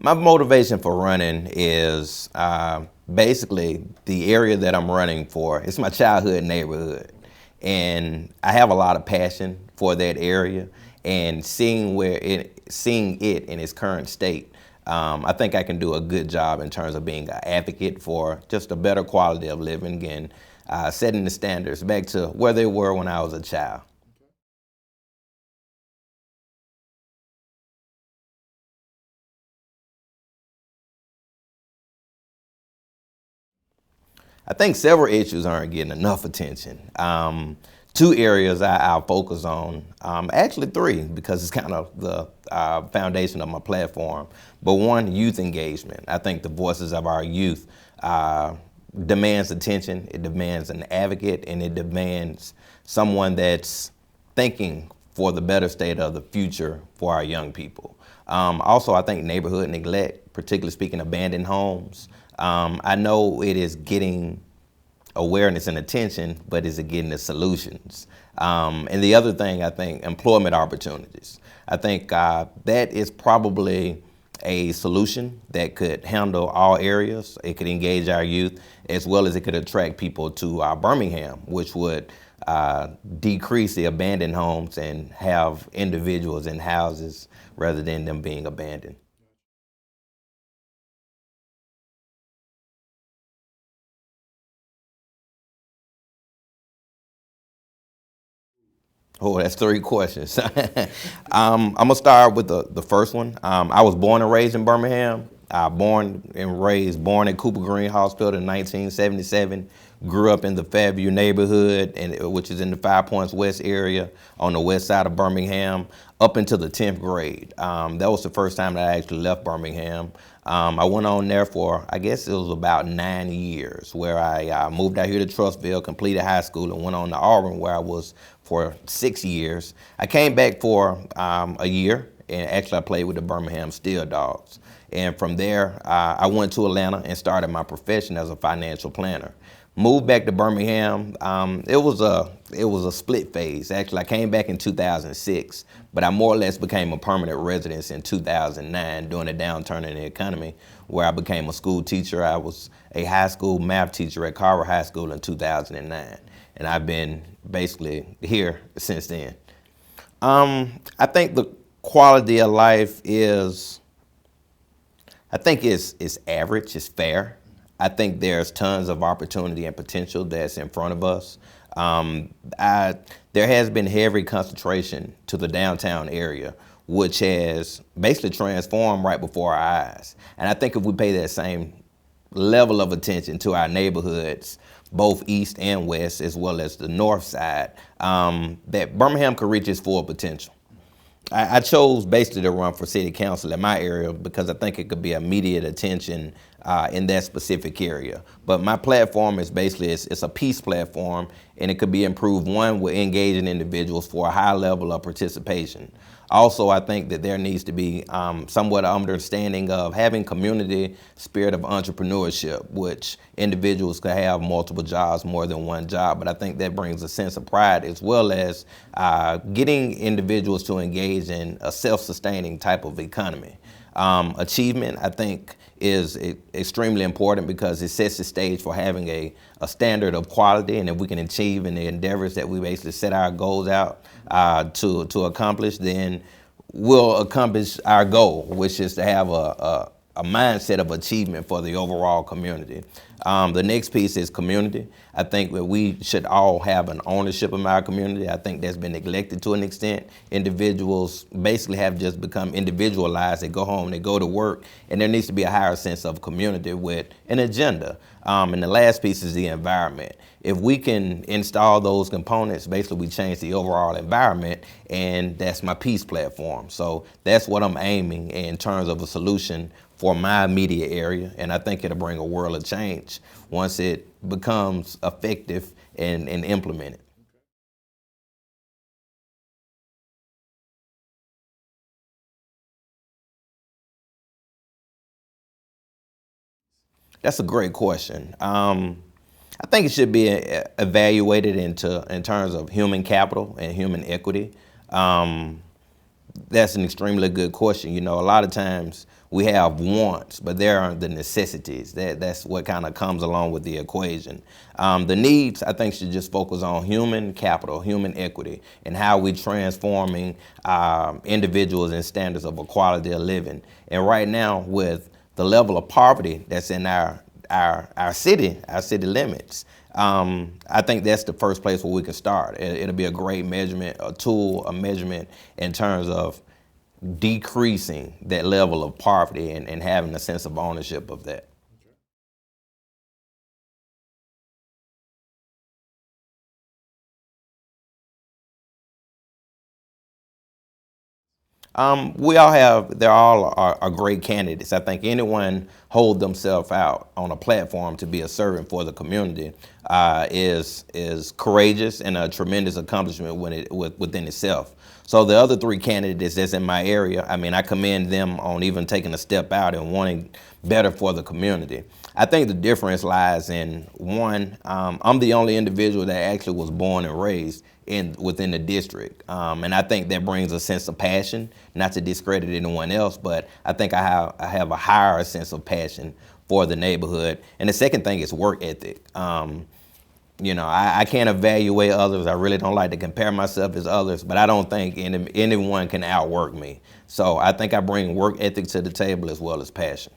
My motivation for running is basically the area that I'm running for. It's my childhood neighborhood, and I have a lot of passion for that area. And seeing it in its current state, I think I can do a good job in terms of being an advocate for just a better quality of living and setting the standards back to where they were when I was a child. I think several issues aren't getting enough attention. Two areas I'll focus on, actually three, because it's kind of the foundation of my platform. But one, youth engagement. I think the voices of our youth demands attention, it demands an advocate, and it demands someone that's thinking for the better state of the future for our young people. Also, I think neighborhood neglect, particularly speaking abandoned homes. I know it is getting awareness and attention, but is it getting the solutions? And the other thing, I think, employment opportunities. I think that is probably a solution that could handle all areas. It could engage our youth as well as it could attract people to Birmingham, which would decrease the abandoned homes and have individuals in houses rather than them being abandoned. Oh, that's three questions. I'm gonna start with the first one. I was born and raised in Birmingham. Born at Cooper Green Hospital in 1977. Grew up in the Fairview neighborhood, which is in the Five Points West area on the west side of Birmingham, up until the 10th grade. That was the first time that I actually left Birmingham. I went on there for, I guess it was about 9 years, where I moved out here to Trussville, completed high school, and went on to Auburn, where I was for 6 years. I came back for a year, and actually I played with the Birmingham Steel Dogs. And from there, I went to Atlanta and started my profession as a financial planner. Moved back to Birmingham. It was a split phase. Actually, I came back in 2006, but I more or less became a permanent resident in 2009 during the downturn in the economy, where I became a school teacher. I was a high school math teacher at Carver High School in 2009, and I've been basically here since then. I think the quality of life is, I think it's average, it's fair. I think there's tons of opportunity and potential that's in front of us. There has been heavy concentration to the downtown area, which has basically transformed right before our eyes. And I think if we pay that same level of attention to our neighborhoods, both east and west, as well as the north side, that Birmingham could reach its full potential. I chose basically to run for city council in my area because I think it could be immediate attention in that specific area. But my platform is basically, it's a peace platform, and it could be improved, one, with engaging individuals for a high level of participation. Also, I think that there needs to be somewhat understanding of having community spirit of entrepreneurship, which individuals could have multiple jobs, more than one job. But I think that brings a sense of pride, as well as getting individuals to engage in a self-sustaining type of economy. Achievement, I think, is extremely important because it sets the stage for having a standard of quality, and if we can achieve in the endeavors that we basically set our goals out to accomplish, then we'll accomplish our goal, which is to have a mindset of achievement for the overall community. The next piece is community. I think that we should all have an ownership of our community. I think that's been neglected to an extent. Individuals basically have just become individualized. They go home, they go to work, and there needs to be a higher sense of community with an agenda. And the last piece is the environment. If we can install those components, basically we change the overall environment, and that's my peace platform. So that's what I'm aiming in terms of a solution for my immediate area, and I think it'll bring a world of change once it becomes effective and implemented. That's a great question. I think it should be evaluated in terms of human capital and human equity. That's an extremely good question. You know, a lot of times We have wants, but there are the necessities. That's what kind of comes along with the equation. The needs, I think, should just focus on human capital, human equity, and how we transforming individuals and standards of a quality of living. And right now, with the level of poverty that's in our city limits, I think that's the first place where we can start. It'll be a great measurement, a tool, a measurement in terms of decreasing that level of poverty and having a sense of ownership of that. We all have, they're all are great candidates. I think anyone hold themselves out on a platform to be a servant for the community is courageous and a tremendous accomplishment within itself. So the other three candidates that's in my area, I mean, I commend them on even taking a step out and wanting better for the community. I think the difference lies in one, I'm the only individual that actually was born and raised within the district. And I think that brings a sense of passion, not to discredit anyone else, but I think I have a higher sense of passion for the neighborhood. And the second thing is work ethic. You know, I can't evaluate others. I really don't like to compare myself as others, but I don't think anyone can outwork me. So I think I bring work ethic to the table as well as passion.